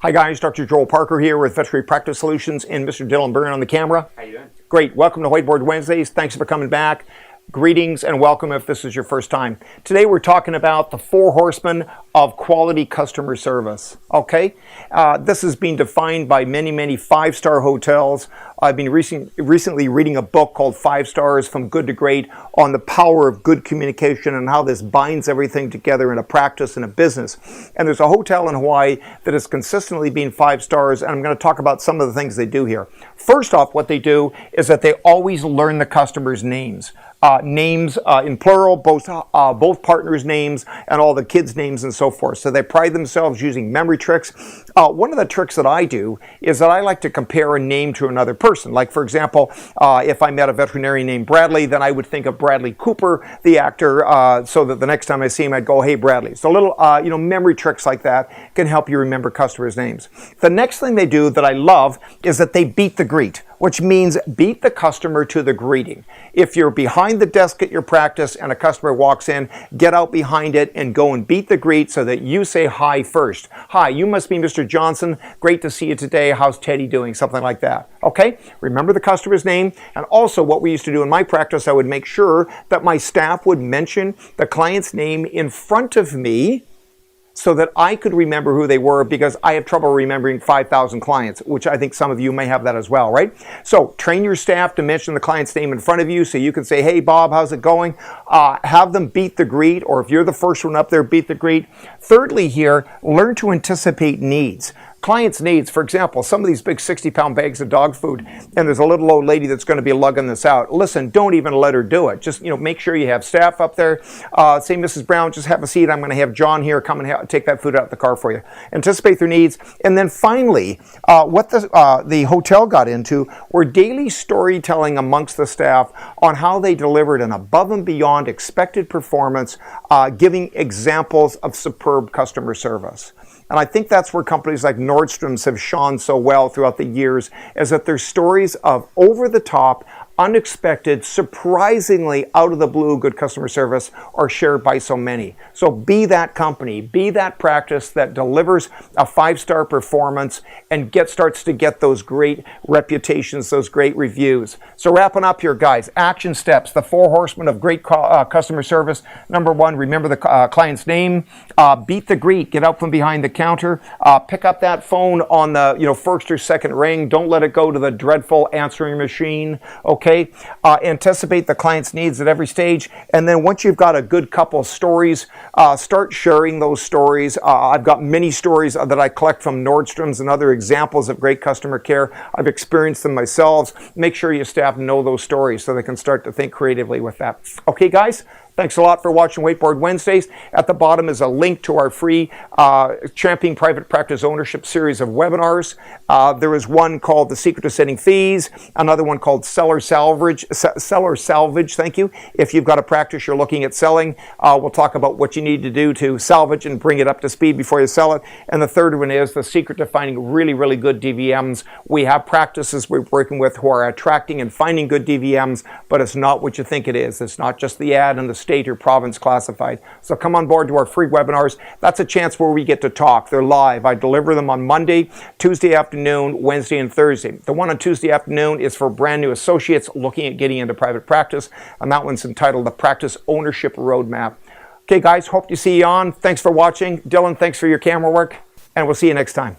Hi guys, Dr. Joel Parker here with Veterinary Practice Solutions and Mr. Dylan Byrne on the camera. How you doing? Great. Welcome to Whiteboard Wednesdays. Thanks for coming back. Greetings and welcome if this is your first time. Today we're talking about the 4 horsemen of quality customer service. Okay? This has been defined by many 5-star hotels. I've been recently reading a book called 5 Stars from Good to Great on the power of good communication and how this binds everything together in a practice and a business. And there's a hotel in Hawaii that has consistently been 5 stars, and I'm going to talk about some of the things they do here. First off, what they do is that they always learn the customers' names. Names in plural, both partners' names and all the kids' names and so forth. So they pride themselves using memory tricks. One of the tricks that I do is that I like to compare a name to another person. Like, for example, if I met a veterinarian named Bradley, then I would think of Bradley Cooper, the actor, so that the next time I see him, I'd go, hey, Bradley. So little memory tricks like that can help you remember customers' names. The next thing they do that I love is that they beat the greet, which means beat the customer to the greeting. If you're behind the desk at your practice and a customer walks in, get out behind it and go and beat the greet so that you say hi first. Hi, you must be Mr. Johnson. Great to see you today. How's Teddy doing? Something like that. Okay? Remember the customer's name. And also what we used to do in my practice, I would make sure that my staff would mention the client's name in front of me so that I could remember who they were, because I have trouble remembering 5,000 clients, which I think some of you may have that as well, right? So train your staff to mention the client's name in front of you so you can say, hey, Bob, how's it going? Have them beat the greet, or if you're the first one up there, beat the greet. Thirdly here, learn to anticipate needs. Clients' needs, for example, some of these big 60-pound bags of dog food, and there's a little old lady that's going to be lugging this out. Listen, don't even let her do it. Just, make sure you have staff up there. Say, Mrs. Brown, just have a seat. I'm going to have John here come and take that food out of the car for you. Anticipate their needs. And then finally, what the hotel got into were daily storytelling amongst the staff on how they delivered an above and beyond expected performance, giving examples of superb customer service. And I think that's where companies like Nordstrom's have shone so well throughout the years, is that their stories of over-the-top, unexpected, surprisingly out of the blue good customer service are shared by so many. So be that company, be that practice that delivers a 5-star performance and starts to get those great reputations, those great reviews. So wrapping up here, guys, action steps, the 4 horsemen of great customer service. Number 1, remember the client's name. Beat the greet, get out from behind the counter. Pick up that phone on the first or second ring. Don't let it go to the dreadful answering machine. Okay. Anticipate the client's needs at every stage, and then once you've got a good couple stories, start sharing those stories. I've got many stories that I collect from Nordstrom's and other examples of great customer care. I've experienced them myself. Make sure your staff know those stories so they can start to think creatively with that. Okay, guys? Thanks a lot for watching Whiteboard Wednesdays. At the bottom is a link to our free Championing Private Practice Ownership series of webinars. There is one called The Secret to Setting Fees, another one called Seller Salvage, thank you. If you've got a practice you're looking at selling, we'll talk about what you need to do to salvage and bring it up to speed before you sell it. And the third one is The Secret to Finding Really Good DVMs. We have practices we're working with who are attracting and finding good DVMs, but it's not what you think it is. It's not just the ad and the state or province classified. So come on board to our free webinars. That's a chance where we get to talk. They're live. I deliver them on Monday, Tuesday afternoon, Wednesday, and Thursday. The one on Tuesday afternoon is for brand new associates looking at getting into private practice, and that one's entitled The Practice Ownership Roadmap. Okay, guys, hope to see you on. Thanks for watching. Dylan, thanks for your camera work, and we'll see you next time.